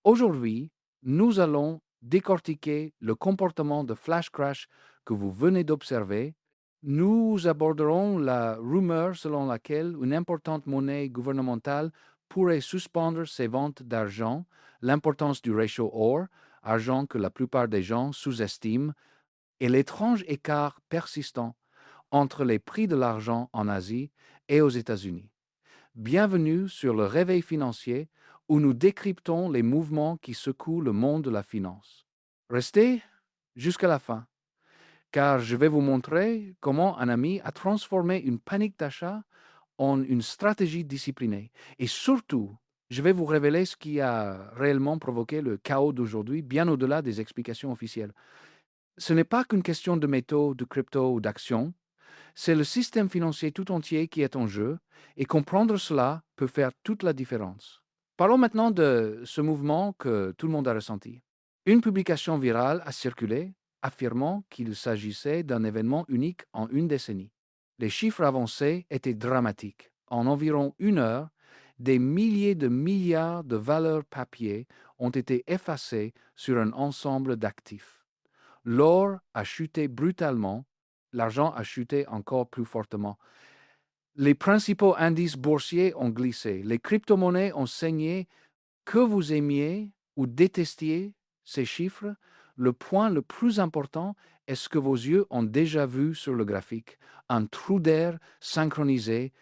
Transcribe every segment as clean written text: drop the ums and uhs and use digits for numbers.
Aujourd'hui, nous allons décortiquer le comportement de flash crash que vous venez d'observer. Nous aborderons la rumeur selon laquelle une importante monnaie gouvernementale pourrait suspendre ses ventes d'argent, l'importance du ratio or, argent que la plupart des gens sous-estiment, et l'étrange écart persistant entre les prix de l'argent en Asie et aux États-Unis. Bienvenue sur le Réveil financier où nous décryptons les mouvements qui secouent le monde de la finance. Restez jusqu'à la fin, car je vais vous montrer comment un ami a transformé une panique d'achat en une stratégie disciplinée. Et surtout, je vais vous révéler ce qui a réellement provoqué le chaos d'aujourd'hui, bien au-delà des explications officielles. Ce n'est pas qu'une question de métaux, de crypto ou d'actions, c'est le système financier tout entier qui est en jeu et comprendre cela peut faire toute la différence. Parlons maintenant de ce mouvement que tout le monde a ressenti. Une publication virale a circulé affirmant qu'il s'agissait d'un événement unique en une décennie. Les chiffres avancés étaient dramatiques. En environ une heure, des milliers de milliards de valeurs papier ont été effacées sur un ensemble d'actifs. L'or a chuté brutalement, l'argent a chuté encore plus fortement. Les principaux indices boursiers ont glissé, les crypto-monnaies ont saigné. Que vous aimiez ou détestiez ces chiffres, le point le plus important est ce que vos yeux ont déjà vu sur le graphique, un trou d'air synchronisé.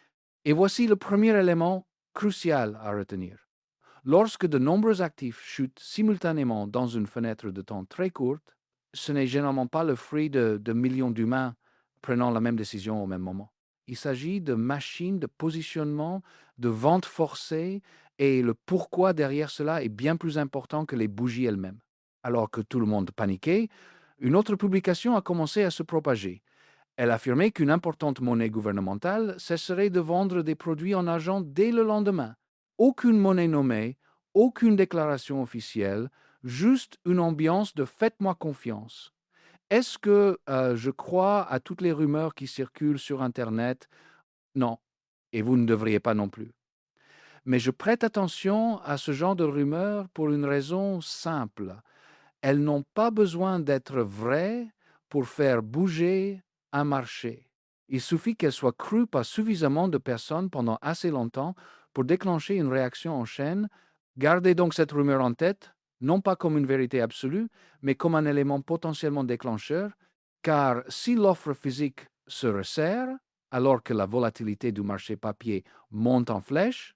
Et voici le premier élément crucial à retenir. Lorsque de nombreux actifs chutent simultanément dans une fenêtre de temps très courte, ce n'est généralement pas le fruit de millions d'humains prenant la même décision au même moment. Il s'agit de machines de positionnement, de vente forcée, et le pourquoi derrière cela est bien plus important que les bougies elles-mêmes. Alors que tout le monde paniquait, une autre publication a commencé à se propager. Elle affirmait qu'une importante monnaie gouvernementale cesserait de vendre des produits en argent dès le lendemain. Aucune monnaie nommée, aucune déclaration officielle, juste une ambiance de faites-moi confiance. Est-ce que je crois à toutes les rumeurs qui circulent sur Internet? Non. Et vous ne devriez pas non plus. Mais je prête attention à ce genre de rumeurs pour une raison simple. Elles n'ont pas besoin d'être vraies pour faire bouger un marché. Il suffit qu'elles soient crues par suffisamment de personnes pendant assez longtemps pour déclencher une réaction en chaîne. Gardez donc cette rumeur en tête, non pas comme une vérité absolue, mais comme un élément potentiellement déclencheur, car si l'offre physique se resserre, alors que la volatilité du marché papier monte en flèche,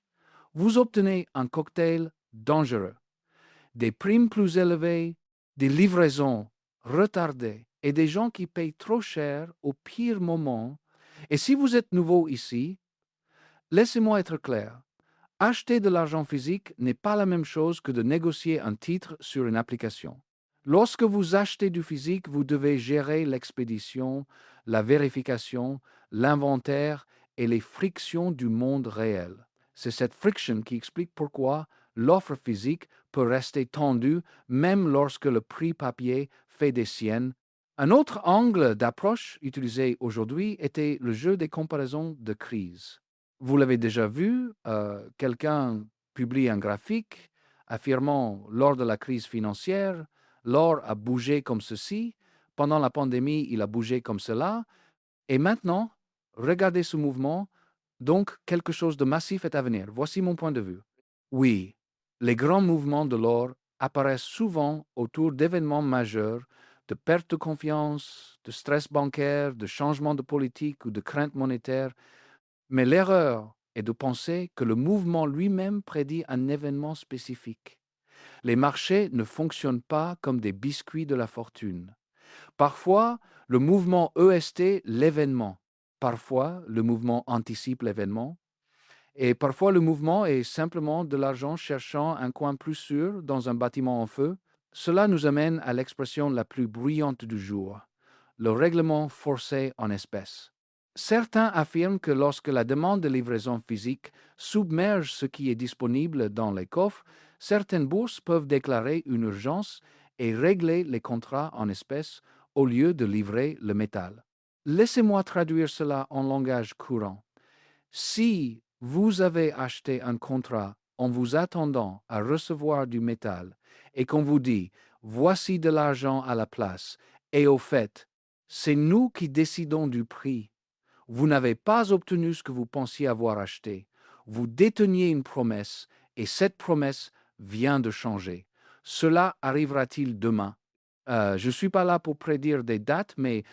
vous obtenez un cocktail dangereux. Des primes plus élevées, des livraisons retardées et des gens qui payent trop cher au pire moment. Et si vous êtes nouveau ici, laissez-moi être clair. Acheter de l'argent physique n'est pas la même chose que de négocier un titre sur une application. Lorsque vous achetez du physique, vous devez gérer l'expédition, la vérification, l'inventaire et les frictions du monde réel. C'est cette friction qui explique pourquoi l'offre physique peut rester tendue même lorsque le prix papier fait des siennes. Un autre angle d'approche utilisé aujourd'hui était le jeu des comparaisons de crise. Vous l'avez déjà vu, quelqu'un publie un graphique affirmant lors de la crise financière, l'or a bougé comme ceci, pendant la pandémie, il a bougé comme cela, et maintenant, regardez ce mouvement, donc quelque chose de massif est à venir. Voici mon point de vue. Oui, les grands mouvements de l'or apparaissent souvent autour d'événements majeurs, de perte de confiance, de stress bancaire, de changement de politique ou de crainte monétaire, mais l'erreur est de penser que le mouvement lui-même prédit un événement spécifique. Les marchés ne fonctionnent pas comme des biscuits de la fortune. Parfois, le mouvement EST l'événement. Parfois, le mouvement anticipe l'événement. Et parfois, le mouvement est simplement de l'argent cherchant un coin plus sûr dans un bâtiment en feu. Cela nous amène à l'expression la plus bruyante du jour, le règlement forcé en espèces. Certains affirment que lorsque la demande de livraison physique submerge ce qui est disponible dans les coffres, certaines bourses peuvent déclarer une urgence et régler les contrats en espèces au lieu de livrer le métal. Laissez-moi traduire cela en langage courant. Si vous avez acheté un contrat en vous attendant à recevoir du métal et qu'on vous dit voici de l'argent à la place, et au fait, c'est nous qui décidons du prix. Vous n'avez pas obtenu ce que vous pensiez avoir acheté. Vous déteniez une promesse et cette promesse vient de changer. Cela arrivera-t-il demain? Je ne suis pas là pour prédire des dates, mais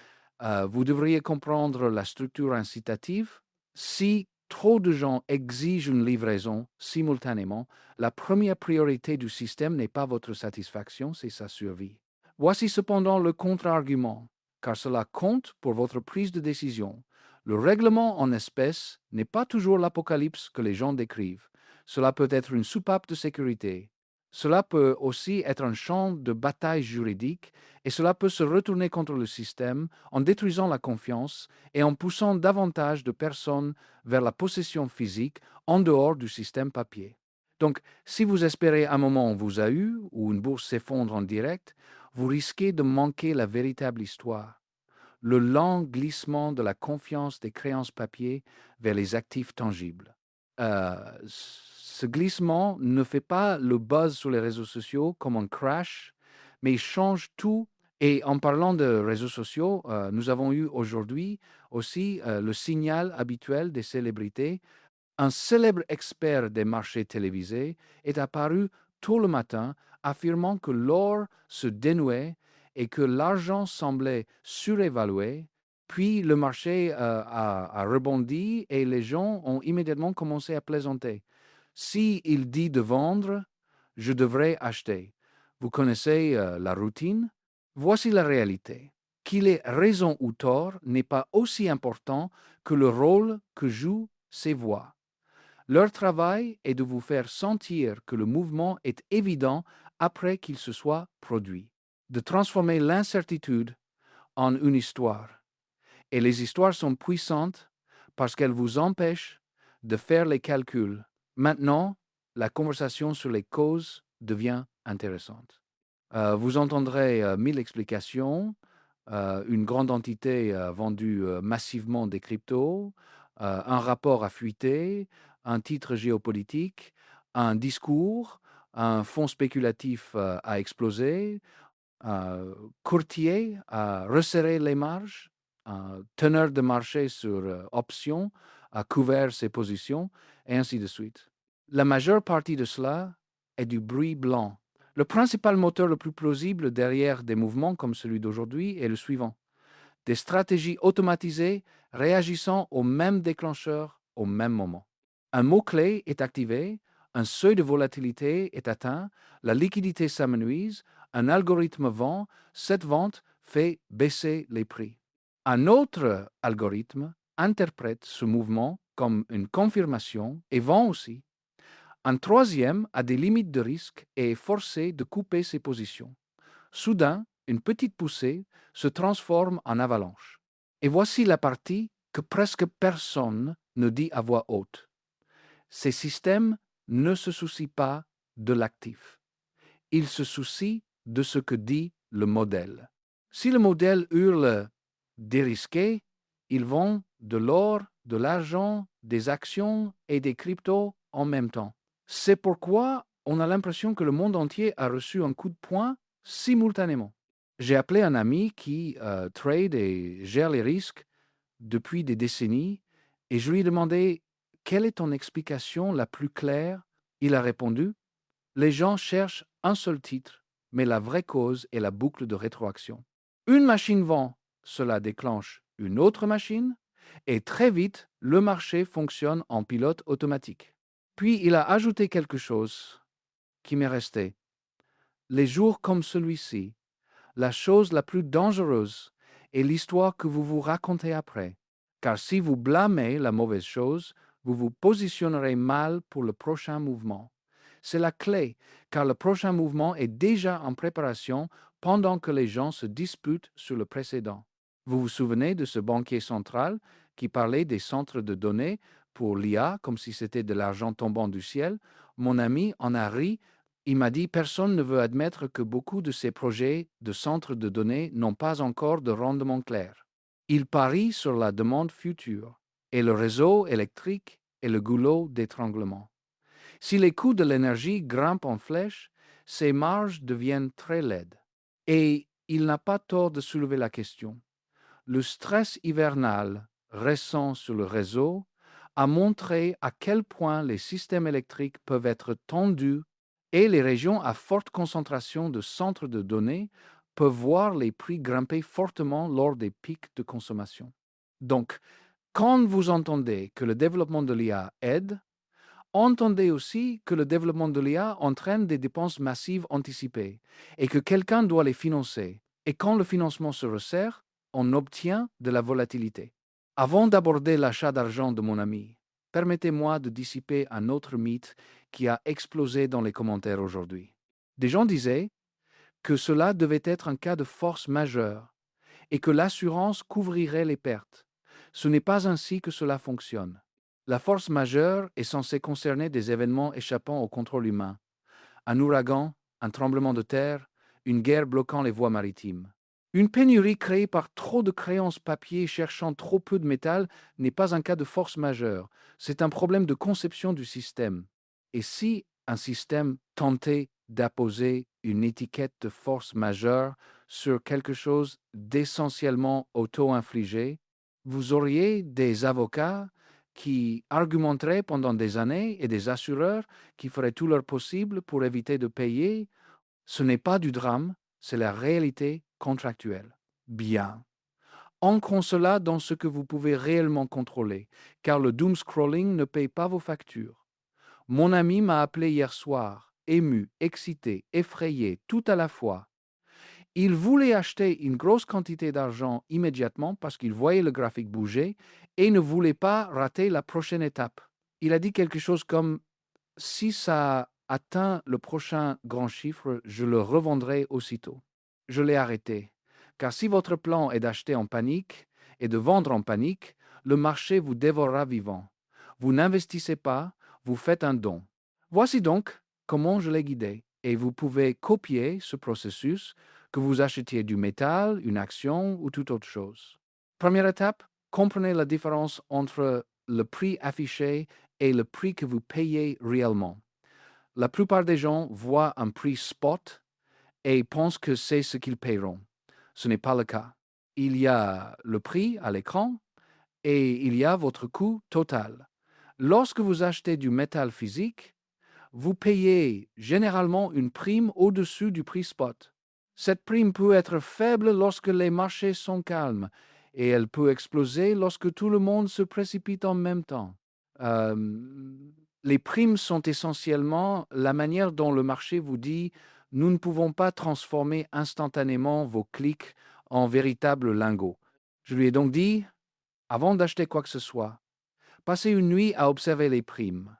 vous devriez comprendre la structure incitative. Si trop de gens exigent une livraison simultanément, la première priorité du système n'est pas votre satisfaction, c'est sa survie. Voici cependant le contre-argument, car cela compte pour votre prise de décision. Le règlement en espèces n'est pas toujours l'apocalypse que les gens décrivent. Cela peut être une soupape de sécurité. Cela peut aussi être un champ de bataille juridique et cela peut se retourner contre le système en détruisant la confiance et en poussant davantage de personnes vers la possession physique en dehors du système papier. Donc, si vous espérez un moment on vous a eu ou une bourse s'effondre en direct, vous risquez de manquer la véritable histoire, le lent glissement de la confiance des créances papier vers les actifs tangibles. Ce glissement ne fait pas le buzz sur les réseaux sociaux comme un crash, mais il change tout. Et en parlant de réseaux sociaux, nous avons eu aujourd'hui aussi le signal habituel des célébrités. Un célèbre expert des marchés télévisés est apparu tôt le matin affirmant que l'or se dénouait et que l'argent semblait surévalué. Puis le marché a rebondi et les gens ont immédiatement commencé à plaisanter. S'il dit de vendre, je devrais acheter. Vous connaissez la routine? Voici la réalité. Qu'il ait raison ou tort n'est pas aussi important que le rôle que jouent ses voix. Leur travail est de vous faire sentir que le mouvement est évident après qu'il se soit produit, de transformer l'incertitude en une histoire. Et les histoires sont puissantes parce qu'elles vous empêchent de faire les calculs. Maintenant, la conversation sur les causes devient intéressante. Vous entendrez 1000 explications, une grande entité vendue massivement des cryptos, un rapport à fuiter, un titre géopolitique, un discours, un fonds spéculatif à exploser, un courtier à resserrer les marges, un teneur de marché sur options à couvert ses positions, et ainsi de suite. La majeure partie de cela est du bruit blanc. Le principal moteur le plus plausible derrière des mouvements comme celui d'aujourd'hui est le suivant: des stratégies automatisées réagissant au même déclencheur au même moment. Un mot-clé est activé, un seuil de volatilité est atteint, la liquidité s'amenuise, un algorithme vend, cette vente fait baisser les prix. Un autre algorithme interprète ce mouvement comme une confirmation et vend aussi. Un troisième a des limites de risque et est forcé de couper ses positions. Soudain, une petite poussée se transforme en avalanche. Et voici la partie que presque personne ne dit à voix haute. Ces systèmes ne se soucient pas de l'actif. Ils se soucient de ce que dit le modèle. Si le modèle hurle dérisqué, ils vont de l'or, de l'argent, des actions et des cryptos en même temps. C'est pourquoi on a l'impression que le monde entier a reçu un coup de poing simultanément. J'ai appelé un ami qui trade et gère les risques depuis des décennies et je lui ai demandé quelle est ton explication la plus claire. Il a répondu: les gens cherchent un seul titre, mais la vraie cause est la boucle de rétroaction. Une machine vend, cela déclenche une autre machine, et très vite, le marché fonctionne en pilote automatique. Puis il a ajouté quelque chose qui m'est resté. Les jours comme celui-ci, la chose la plus dangereuse est l'histoire que vous vous racontez après. Car si vous blâmez la mauvaise chose, vous vous positionnerez mal pour le prochain mouvement. C'est la clé, car le prochain mouvement est déjà en préparation pendant que les gens se disputent sur le précédent. Vous vous souvenez de ce banquier central qui parlait des centres de données pour l'IA comme si c'était de l'argent tombant du ciel? Mon ami en a ri. Il m'a dit: personne ne veut admettre que beaucoup de ces projets de centres de données n'ont pas encore de rendement clair. Il parie sur la demande future et le réseau électrique est le goulot d'étranglement. Si les coûts de l'énergie grimpent en flèche, ces marges deviennent très laides. Et il n'a pas tort de soulever la question. Le stress hivernal récent sur le réseau a montré à quel point les systèmes électriques peuvent être tendus et les régions à forte concentration de centres de données peuvent voir les prix grimper fortement lors des pics de consommation. Donc, quand vous entendez que le développement de l'IA aide, entendez aussi que le développement de l'IA entraîne des dépenses massives anticipées et que quelqu'un doit les financer. Et quand le financement se resserre, on obtient de la volatilité. Avant d'aborder l'achat d'argent de mon ami, permettez-moi de dissiper un autre mythe qui a explosé dans les commentaires aujourd'hui. Des gens disaient que cela devait être un cas de force majeure et que l'assurance couvrirait les pertes. Ce n'est pas ainsi que cela fonctionne. La force majeure est censée concerner des événements échappant au contrôle humain. Un ouragan, un tremblement de terre, une guerre bloquant les voies maritimes. Une pénurie créée par trop de créances papier cherchant trop peu de métal n'est pas un cas de force majeure, c'est un problème de conception du système. Et si un système tentait d'apposer une étiquette de force majeure sur quelque chose d'essentiellement auto-infligé, vous auriez des avocats qui argumenteraient pendant des années et des assureurs qui feraient tout leur possible pour éviter de payer. Ce n'est pas du drame, c'est la réalité contractuelle. Bien. Ancrons cela dans ce que vous pouvez réellement contrôler, car le doom scrolling ne paye pas vos factures. Mon ami m'a appelé hier soir, ému, excité, effrayé, tout à la fois. Il voulait acheter une grosse quantité d'argent immédiatement parce qu'il voyait le graphique bouger et ne voulait pas rater la prochaine étape. Il a dit quelque chose comme si ça atteint le prochain grand chiffre, je le revendrai aussitôt. Je l'ai arrêté, car si votre plan est d'acheter en panique et de vendre en panique, le marché vous dévorera vivant. Vous n'investissez pas, vous faites un don. Voici donc comment je l'ai guidé, et vous pouvez copier ce processus, que vous achetiez du métal, une action ou toute autre chose. Première étape, comprenez la différence entre le prix affiché et le prix que vous payez réellement. La plupart des gens voient un prix spot et pensent que c'est ce qu'ils paieront. Ce n'est pas le cas. Il y a le prix à l'écran et il y a votre coût total. Lorsque vous achetez du métal physique, vous payez généralement une prime au-dessus du prix spot. Cette prime peut être faible lorsque les marchés sont calmes et elle peut exploser lorsque tout le monde se précipite en même temps. Euh, les primes sont essentiellement la manière dont le marché vous dit nous ne pouvons pas transformer instantanément vos clics en véritables lingots. Je lui ai donc dit, avant d'acheter quoi que ce soit, passez une nuit à observer les primes.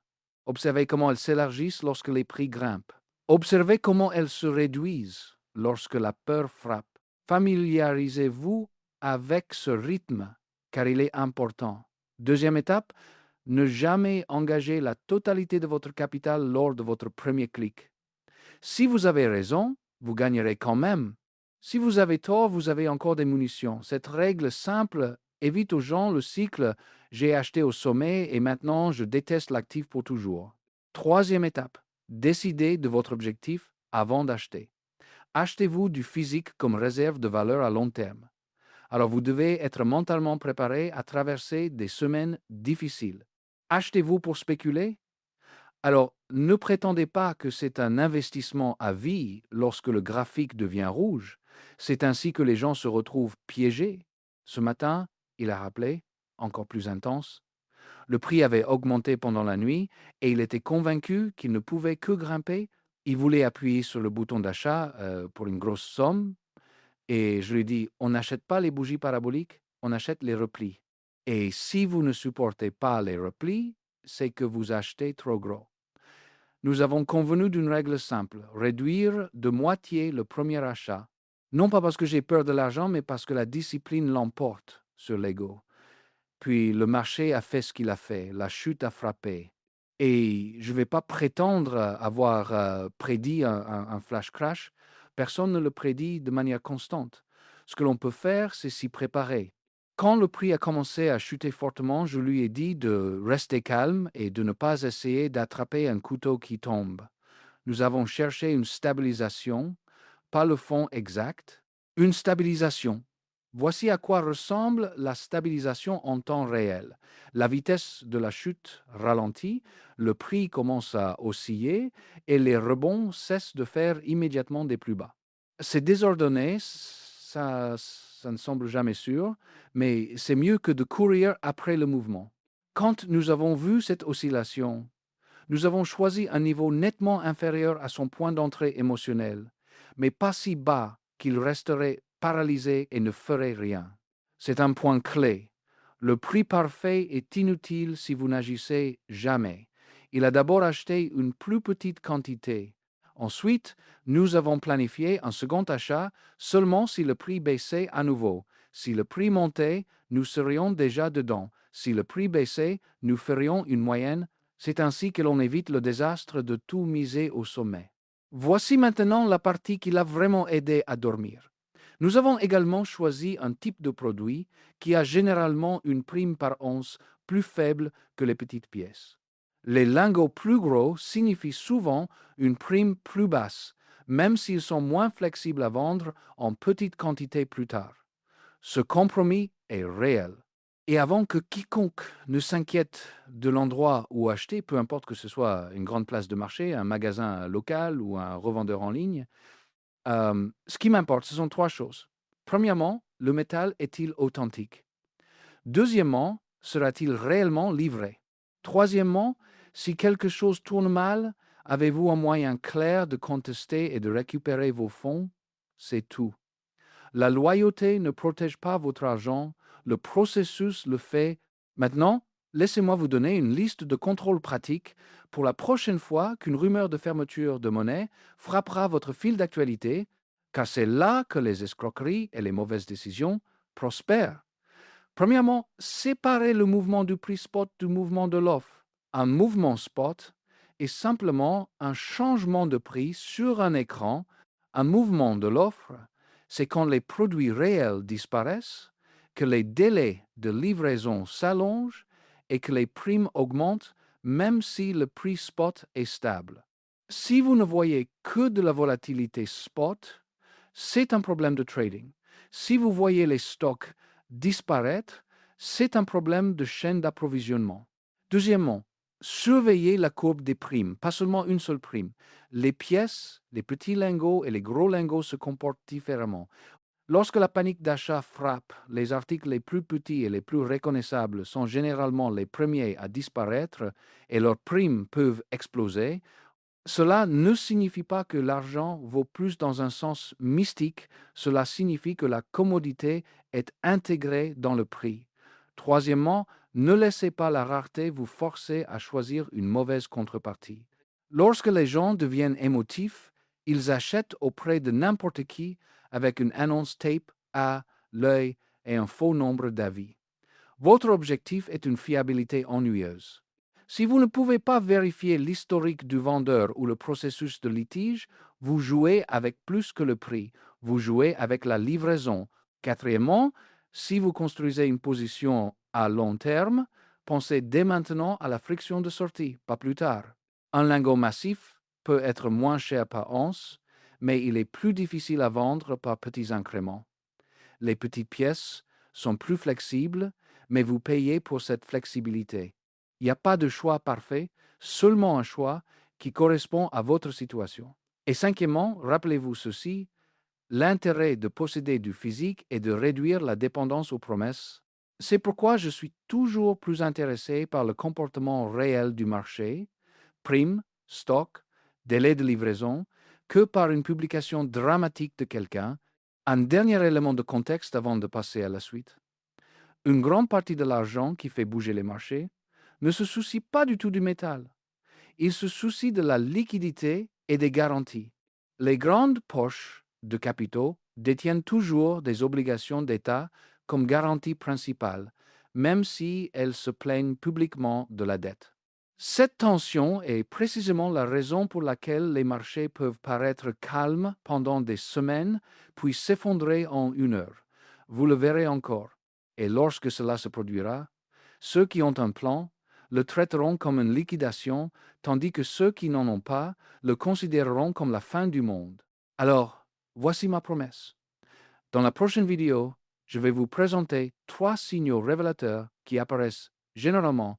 Observez comment elles s'élargissent lorsque les prix grimpent. Observez comment elles se réduisent lorsque la peur frappe. Familiarisez-vous avec ce rythme, car il est important. Deuxième étape, ne jamais engager la totalité de votre capital lors de votre premier clic. Si vous avez raison, vous gagnerez quand même. Si vous avez tort, vous avez encore des munitions. Cette règle simple évite aux gens le cycle j'ai acheté au sommet et maintenant je déteste l'actif pour toujours. Troisième étape, décidez de votre objectif avant d'acheter. Achetez-vous du physique comme réserve de valeur à long terme. Alors vous devez être mentalement préparé à traverser des semaines difficiles. Achetez-vous pour spéculer? Alors, ne prétendez pas que c'est un investissement à vie lorsque le graphique devient rouge. C'est ainsi que les gens se retrouvent piégés. Ce matin, il a rappelé, encore plus intense, le prix avait augmenté pendant la nuit et il était convaincu qu'il ne pouvait que grimper. Il voulait appuyer sur le bouton d'achat pour une grosse somme et je lui ai dit, on n'achète pas les bougies paraboliques, on achète les replis. Et si vous ne supportez pas les replis, c'est que vous achetez trop gros. Nous avons convenu d'une règle simple, réduire de moitié le premier achat. Non pas parce que j'ai peur de l'argent, mais parce que la discipline l'emporte sur l'ego. Puis le marché a fait ce qu'il a fait, la chute a frappé. Et je ne vais pas prétendre avoir prédit un flash crash. Personne ne le prédit de manière constante. Ce que l'on peut faire, c'est s'y préparer. Quand le prix a commencé à chuter fortement, je lui ai dit de rester calme et de ne pas essayer d'attraper un couteau qui tombe. Nous avons cherché une stabilisation, pas le fond exact, une stabilisation. Voici à quoi ressemble la stabilisation en temps réel. La vitesse de la chute ralentit, le prix commence à osciller et les rebonds cessent de faire immédiatement des plus bas. C'est désordonné, ça ne semble jamais sûr, mais c'est mieux que de courir après le mouvement. Quand nous avons vu cette oscillation, nous avons choisi un niveau nettement inférieur à son point d'entrée émotionnel, mais pas si bas qu'il resterait paralysé et ne ferait rien. C'est un point clé. Le prix parfait est inutile si vous n'agissez jamais. Il a d'abord acheté une plus petite quantité. Ensuite, nous avons planifié un second achat seulement si le prix baissait à nouveau. Si le prix montait, nous serions déjà dedans. Si le prix baissait, nous ferions une moyenne. C'est ainsi que l'on évite le désastre de tout miser au sommet. Voici maintenant la partie qui l'a vraiment aidé à dormir. Nous avons également choisi un type de produit qui a généralement une prime par once plus faible que les petites pièces. Les lingots plus gros signifient souvent une prime plus basse, même s'ils sont moins flexibles à vendre en petite quantité plus tard. Ce compromis est réel. Et avant que quiconque ne s'inquiète de l'endroit où acheter, peu importe que ce soit une grande place de marché, un magasin local ou un revendeur en ligne, ce qui m'importe, ce sont trois choses. Premièrement, le métal est-il authentique? Deuxièmement, sera-t-il réellement livré? Troisièmement, si quelque chose tourne mal, avez-vous un moyen clair de contester et de récupérer vos fonds? C'est tout. La loyauté ne protège pas votre argent, le processus le fait. Maintenant, laissez-moi vous donner une liste de contrôles pratiques pour la prochaine fois qu'une rumeur de fermeture de monnaie frappera votre fil d'actualité, car c'est là que les escroqueries et les mauvaises décisions prospèrent. Premièrement, séparez le mouvement du prix spot du mouvement de l'offre. Un mouvement spot est simplement un changement de prix sur un écran. Un mouvement de l'offre, c'est quand les produits réels disparaissent, que les délais de livraison s'allongent et que les primes augmentent même si le prix spot est stable. Si vous ne voyez que de la volatilité spot, c'est un problème de trading. Si vous voyez les stocks disparaître, c'est un problème de chaîne d'approvisionnement. Deuxièmement, surveillez la courbe des primes, pas seulement une seule prime. Les pièces, les petits lingots et les gros lingots se comportent différemment. Lorsque la panique d'achat frappe, les articles les plus petits et les plus reconnaissables sont généralement les premiers à disparaître et leurs primes peuvent exploser. Cela ne signifie pas que l'argent vaut plus dans un sens mystique, cela signifie que la commodité est intégrée dans le prix. Troisièmement, ne laissez pas la rareté vous forcer à choisir une mauvaise contrepartie. Lorsque les gens deviennent émotifs, ils achètent auprès de n'importe qui avec une annonce tape à l'œil et un faux nombre d'avis. Votre objectif est une fiabilité ennuyeuse. Si vous ne pouvez pas vérifier l'historique du vendeur ou le processus de litige, vous jouez avec plus que le prix, vous jouez avec la livraison. Quatrièmement, si vous construisez une position à long terme, pensez dès maintenant à la friction de sortie, pas plus tard. Un lingot massif peut être moins cher par once, mais il est plus difficile à vendre par petits incréments. Les petites pièces sont plus flexibles, mais vous payez pour cette flexibilité. Il n'y a pas de choix parfait, seulement un choix qui correspond à votre situation. Et cinquièmement, rappelez-vous ceci, l'intérêt de posséder du physique est de réduire la dépendance aux promesses. C'est pourquoi je suis toujours plus intéressé par le comportement réel du marché, prime, stock, délai de livraison, que par une publication dramatique de quelqu'un. Un dernier élément de contexte avant de passer à la suite. Une grande partie de l'argent qui fait bouger les marchés ne se soucie pas du tout du métal. Il se soucie de la liquidité et des garanties. Les grandes poches de capitaux détiennent toujours des obligations d'État comme garantie principale, même si elles se plaignent publiquement de la dette. Cette tension est précisément la raison pour laquelle les marchés peuvent paraître calmes pendant des semaines, puis s'effondrer en une heure. Vous le verrez encore. Et lorsque cela se produira, ceux qui ont un plan le traiteront comme une liquidation, tandis que ceux qui n'en ont pas le considéreront comme la fin du monde. Alors, voici ma promesse. Dans la prochaine vidéo, je vais vous présenter 3 signaux révélateurs qui apparaissent généralement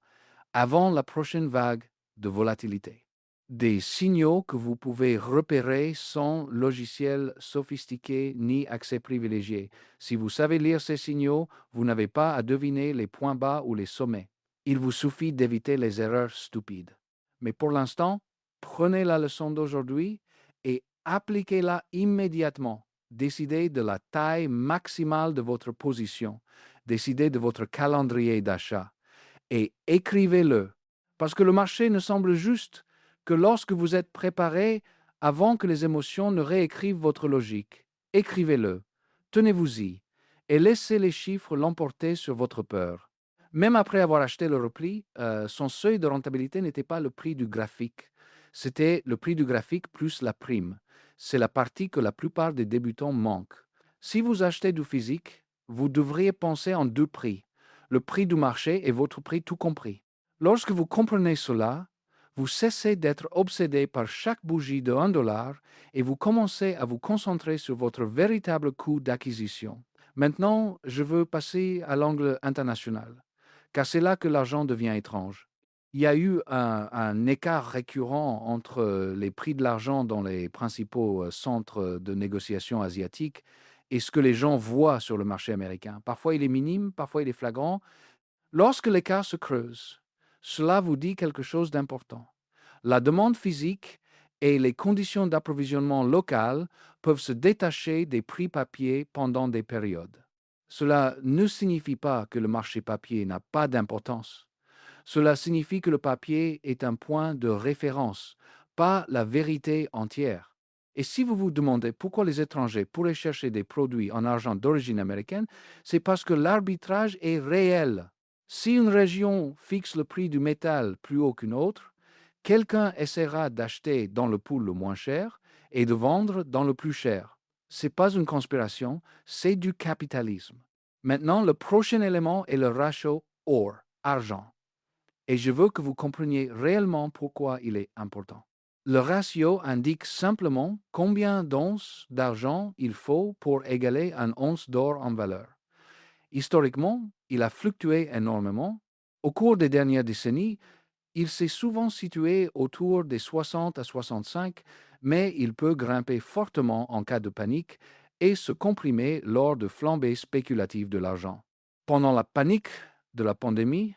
avant la prochaine vague de volatilité. Des signaux que vous pouvez repérer sans logiciel sophistiqué ni accès privilégié. Si vous savez lire ces signaux, vous n'avez pas à deviner les points bas ou les sommets. Il vous suffit d'éviter les erreurs stupides. Mais pour l'instant, prenez la leçon d'aujourd'hui et appliquez-la immédiatement. Décidez de la taille maximale de votre position. Décidez de votre calendrier d'achat et écrivez-le. Parce que le marché ne semble juste que lorsque vous êtes préparé avant que les émotions ne réécrivent votre logique. Écrivez-le, tenez-vous-y et laissez les chiffres l'emporter sur votre peur. Même après avoir acheté le repli, son seuil de rentabilité n'était pas le prix du graphique. C'était le prix du graphique plus la prime. C'est la partie que la plupart des débutants manquent. Si vous achetez du physique, vous devriez penser en 2 prix, le prix du marché et votre prix tout compris. Lorsque vous comprenez cela, vous cessez d'être obsédé par chaque bougie de 1 $ et vous commencez à vous concentrer sur votre véritable coût d'acquisition. Maintenant, je veux passer à l'angle international, car c'est là que l'argent devient étrange. Il y a eu un écart récurrent entre les prix de l'argent dans les principaux centres de négociation asiatiques et ce que les gens voient sur le marché américain. Parfois il est minime, parfois il est flagrant. Lorsque l'écart se creuse, cela vous dit quelque chose d'important. La demande physique et les conditions d'approvisionnement locales peuvent se détacher des prix papier pendant des périodes. Cela ne signifie pas que le marché papier n'a pas d'importance. Cela signifie que le papier est un point de référence, pas la vérité entière. Et si vous vous demandez pourquoi les étrangers pourraient chercher des produits en argent d'origine américaine, c'est parce que l'arbitrage est réel. Si une région fixe le prix du métal plus haut qu'une autre, quelqu'un essaiera d'acheter dans le pool le moins cher et de vendre dans le plus cher. Ce n'est pas une conspiration, c'est du capitalisme. Maintenant, le prochain élément est le ratio or, argent. Et je veux que vous compreniez réellement pourquoi il est important. Le ratio indique simplement combien d'onces d'argent il faut pour égaler une once d'or en valeur. Historiquement, il a fluctué énormément. Au cours des dernières décennies, il s'est souvent situé autour des 60 à 65, mais il peut grimper fortement en cas de panique et se comprimer lors de flambées spéculatives de l'argent. Pendant la panique de la pandémie,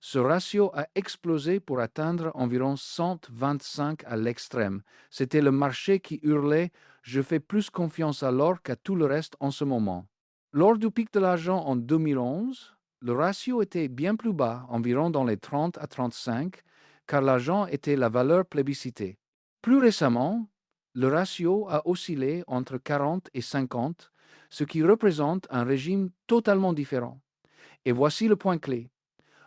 ce ratio a explosé pour atteindre environ 125 à l'extrême. C'était le marché qui hurlait « Je fais plus confiance à l'or qu'à tout le reste en ce moment ». Lors du pic de l'argent en 2011, le ratio était bien plus bas, environ dans les 30 à 35, car l'argent était la valeur plébiscitée. Plus récemment, le ratio a oscillé entre 40 et 50, ce qui représente un régime totalement différent. Et voici le point clé.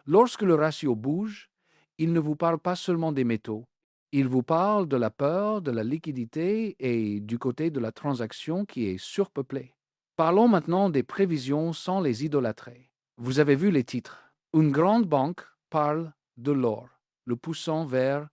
Lorsque le ratio bouge, il ne vous parle pas seulement des métaux. Il vous parle de la peur, de la liquidité et du côté de la transaction qui est surpeuplée. Parlons maintenant des prévisions sans les idolâtrer. Vous avez vu les titres. Une grande banque parle de l'or, le poussant vers